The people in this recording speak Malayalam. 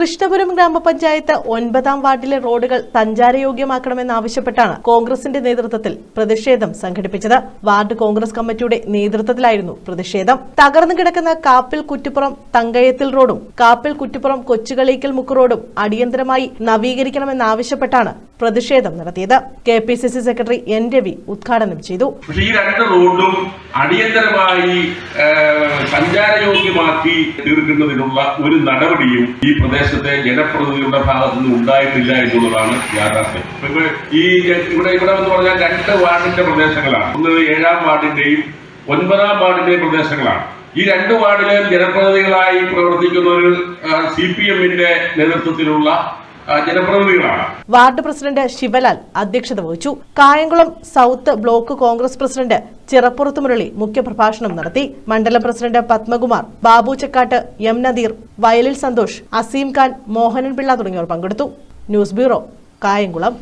കൃഷ്ണപുരം ഗ്രാമപഞ്ചായത്ത് 9ാം വാർഡിലെ റോഡുകൾ സഞ്ചാരയോഗ്യമാക്കണമെന്നാവശ്യപ്പെട്ടാണ് കോൺഗ്രസിന്റെ നേതൃത്വത്തിൽ പ്രതിഷേധം സംഘടിപ്പിച്ചത്. വാർഡ് കോൺഗ്രസ് കമ്മിറ്റിയുടെ നേതൃത്വത്തിലായിരുന്നു പ്രതിഷേധം. തകർന്നു കിടക്കുന്ന കാപ്പിൽ കുറ്റിപ്പുറം തങ്കയത്തിൽ റോഡും കാപ്പിൽ കുറ്റിപ്പുറം കൊച്ചുകളീക്കൽ മുക്ക് റോഡും അടിയന്തരമായി നവീകരിക്കണമെന്നാവശ്യപ്പെട്ടാണ് പ്രതിഷേധം നടത്തിയത്. കെപിസിസി സെക്രട്ടറി എൻ രവി ഉദ്ഘാടനം ചെയ്തു. ഈ രണ്ട് റോഡും അടിയന്തരമായി സഞ്ചാരയോഗ്യമാക്കി തീർക്കുന്നതിനുള്ള ഒരു നടപടിയും ഈ പ്രദേശത്തെ ജനപ്രതിനിധികളുടെ ഭാഗത്തു നിന്ന് ഉണ്ടായിട്ടില്ല എന്നുള്ളതാണ് യാഥാർത്ഥ്യം. ഇവിടെ എന്ന് പറഞ്ഞാൽ 2 വാർഡിന്റെ പ്രദേശങ്ങളാണ്. ഒന്ന് 7ാം വാർഡിന്റെയും 9ാം വാർഡിന്റെയും പ്രദേശങ്ങളാണ്. ഈ 2 വാർഡിലെയും ജനപ്രതിനിധികളായി പ്രവർത്തിക്കുന്നവർ CPMന്റെ നേതൃത്വത്തിലുള്ള ജനപ്രതിനിധികളാണ്. വാർഡ് പ്രസിഡന്റ് ശിവലാൽ അധ്യക്ഷത വഹിച്ചു. Kayamkulam south block Congress president Chirappurath Murali മുഖ്യപ്രഭാഷണം നടത്തി. മണ്ഡലം പ്രസിഡന്റ് പത്മകുമാർ, ബാബു ചക്കാട്ട്, എം നദീർ, വയലിൽ സന്തോഷ്, അസീം ഖാൻ, മോഹനൻ പിള്ള തുടങ്ങിയവർ പങ്കെടുത്തു. News bureau, Kayamkulam.